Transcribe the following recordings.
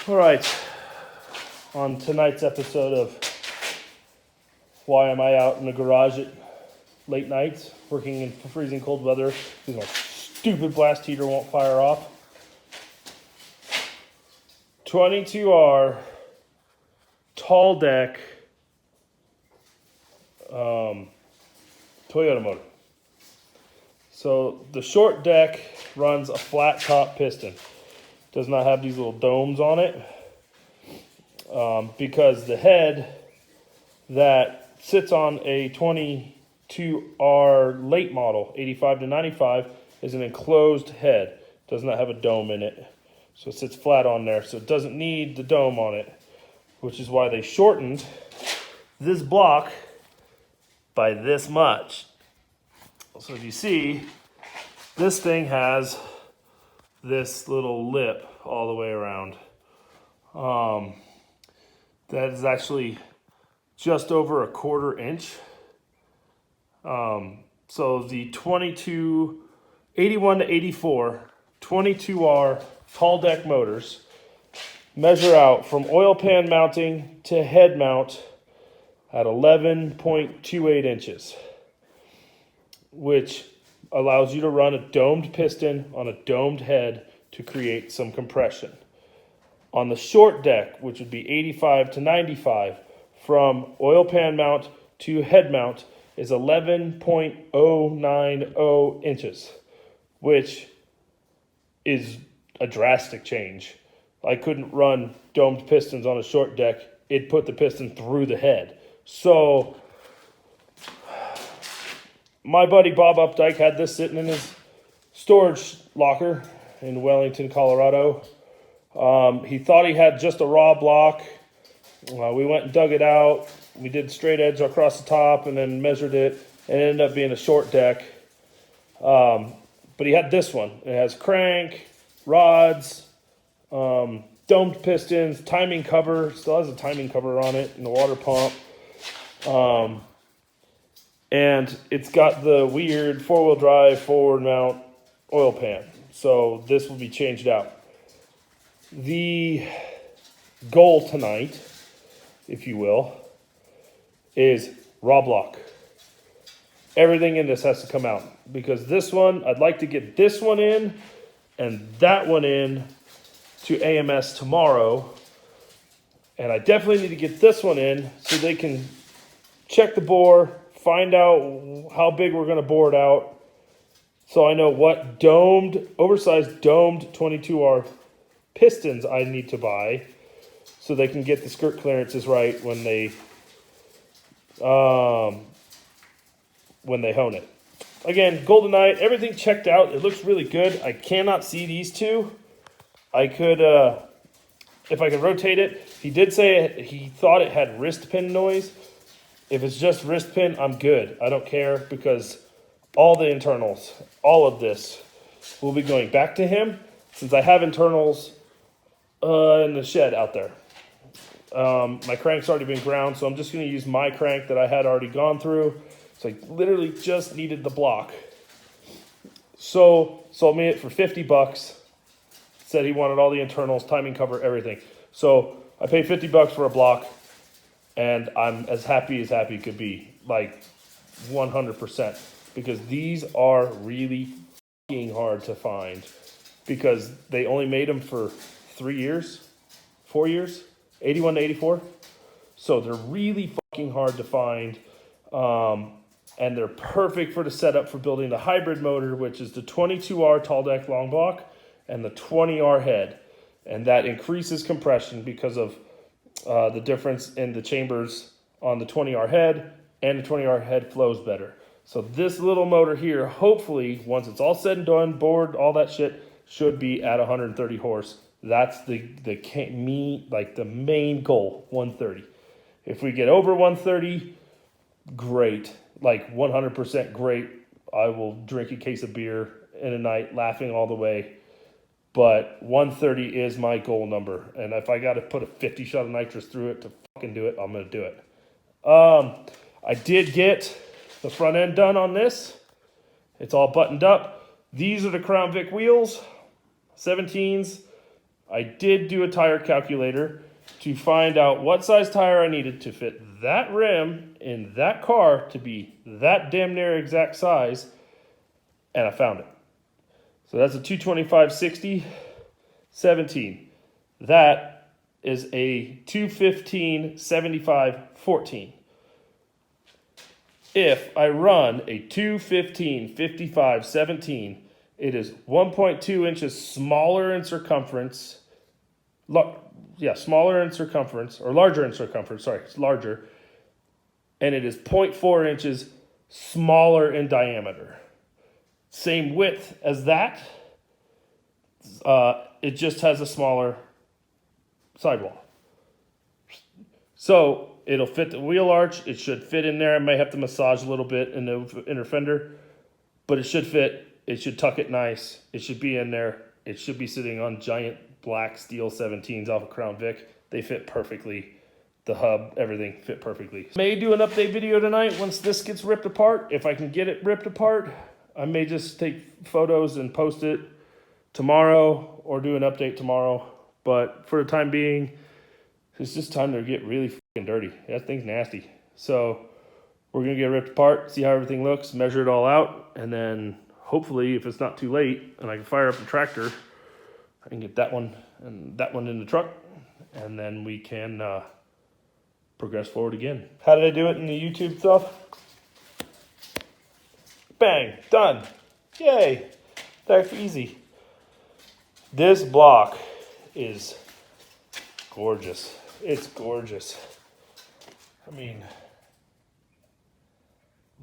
All right, on tonight's episode of Why Am I Out in the Garage at Late Nights, working in freezing cold weather because my stupid blast heater won't fire off. 22R tall deck Toyota motor. So the short deck runs a flat top piston. Does not have these little domes on it because the head that sits on a 22R late model 85 to 95 is an enclosed head. Does not have a dome in it. So it sits flat on there. So it doesn't need the dome on it, which is why they shortened this block by this much. So if you see, this thing has this little lip all the way around. That is actually just over a 1/4 inch. So the 81 to 84 22R tall deck motors measure out from oil pan mounting to head mount at 11.28 inches, which allows you to run a domed piston on a domed head to create some compression. On the short deck, which would be 85 to 95, from oil pan mount to head mount is 11.090 inches, which is a drastic change. I couldn't run domed pistons on a short deck. It put the piston through the head. So my buddy Bob Updike had this sitting in his storage locker in Wellington, Colorado. He thought he had just a raw block. We went and dug it out. We did straight edge across the top and then measured it, and it ended up being a short deck. But he had this one. It has crank, rods, domed pistons, timing cover. Still has a timing cover on it, and the water pump. And it's got the weird four-wheel drive forward mount oil pan. So this will be changed out. The goal tonight, if you will, is raw block. Everything in this has to come out because this one, I'd like to get this one in and that one in to AMS tomorrow. And I definitely need to get this one in so they can check the bore, find out how big we're going to bore it out. So I know what oversized domed 22R pistons I need to buy so they can get the skirt clearances right when they hone it. Again, Goldenite, everything checked out. It looks really good. I cannot see these two. I could, if I could rotate it. He did say he thought it had wrist pin noise. If it's just wrist pin, I'm good. I don't care because all the internals, all of this will be going back to him since I have internals in the shed out there. My crank's already been ground, so I'm just going to use my crank that I had already gone through. So I literally just needed the block. So sold me it for $50. Said he wanted all the internals, timing cover, everything. So I paid $50 for a block. And I'm as happy could be, like 100%, because these are really fucking hard to find because they only made them for 4 years, 81 to 84. So they're really fucking hard to find. And they're perfect for the setup for building the hybrid motor, which is the 22R tall deck long block and the 20R head. And that increases compression because of the difference in the chambers on the 20R head, and the 20R head flows better. So this little motor here, hopefully, once it's all said and done, bored, all that shit, should be at 130 horse. That's the main goal, 130. If we get over 130, great, like 100% great. I will drink a case of beer in a night, laughing all the way. But 130 is my goal number. And if I got to put a 50 shot of nitrous through it to fucking do it, I'm going to do it. I did get the front end done on this. It's all buttoned up. These are the Crown Vic wheels, 17s. I did do a tire calculator to find out what size tire I needed to fit that rim in that car to be that damn near exact size, and I found it. So that's a 225/60 17. That is a 215/75 14. If I run a 215/55 17, it is 1.2 inches smaller in circumference. Smaller in circumference, or larger in circumference. Sorry, it's larger. And it is 0.4 inches smaller in diameter. Same width as that. It just has a smaller sidewall. So it'll fit the wheel arch. It should fit in there. I may have to massage a little bit in the inner fender, but it should fit. It should tuck it nice. It should be in there. It should be sitting on giant black steel 17s off of Crown Vic. They fit perfectly. The hub, everything fit perfectly. May do an update video tonight once this gets ripped apart. If I can get it ripped apart, I may just take photos and post it tomorrow or do an update tomorrow. But for the time being, it's just time to get really fucking dirty. That thing's nasty. So we're going to get it ripped apart, see how everything looks, measure it all out, and then hopefully, if it's not too late and I can fire up the tractor, I can get that one and that one in the truck, and then we can progress forward again. How did I do it in the YouTube stuff? Bang, done. Yay, that's easy. This block is gorgeous. It's gorgeous. I mean,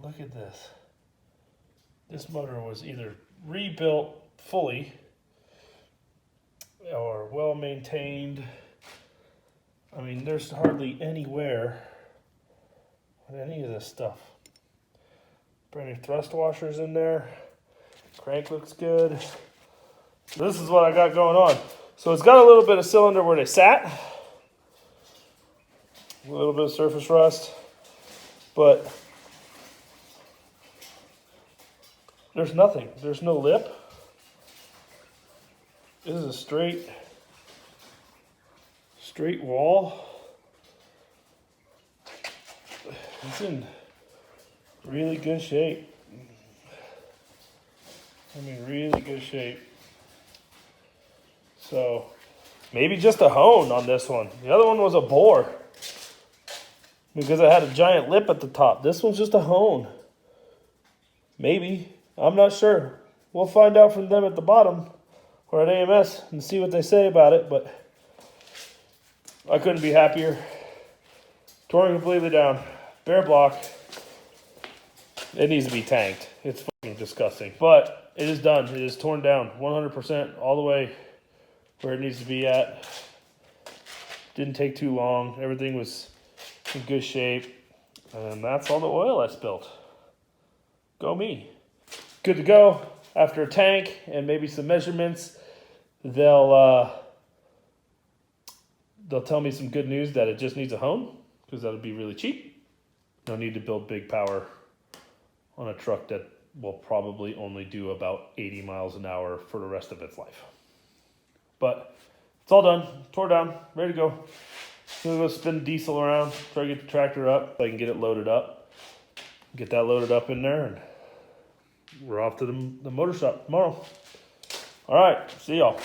look at this. This motor was either rebuilt fully or well maintained. I mean, there's hardly any wear on any of this stuff. Brand new thrust washers in there. Crank looks good. This is what I got going on. So it's got a little bit of cylinder where they sat. A little bit of surface rust. But there's nothing. There's no lip. This is a straight wall. It's in really good shape. I mean, really good shape. So maybe just a hone on this one. The other one was a bore because it had a giant lip at the top. This one's just a hone. Maybe. I'm not sure. We'll find out from them at the bottom or at AMS and see what they say about it, but I couldn't be happier. Torn completely down. Bare block. It needs to be tanked. It's fucking disgusting. But it is done. It is torn down 100% all the way where it needs to be at. Didn't take too long. Everything was in good shape. And that's all the oil I spilled. Go me. Good to go. After a tank and maybe some measurements, they'll tell me some good news that it just needs a hone, because that'll be really cheap. No need to build big power on a truck that will probably only do about 80 miles an hour for the rest of its life. But it's all done, tore down, ready to go. I'm gonna go spin diesel around, try to get the tractor up so I can get it loaded up. Get that loaded up in there, and we're off to the motor shop tomorrow. All right, see y'all.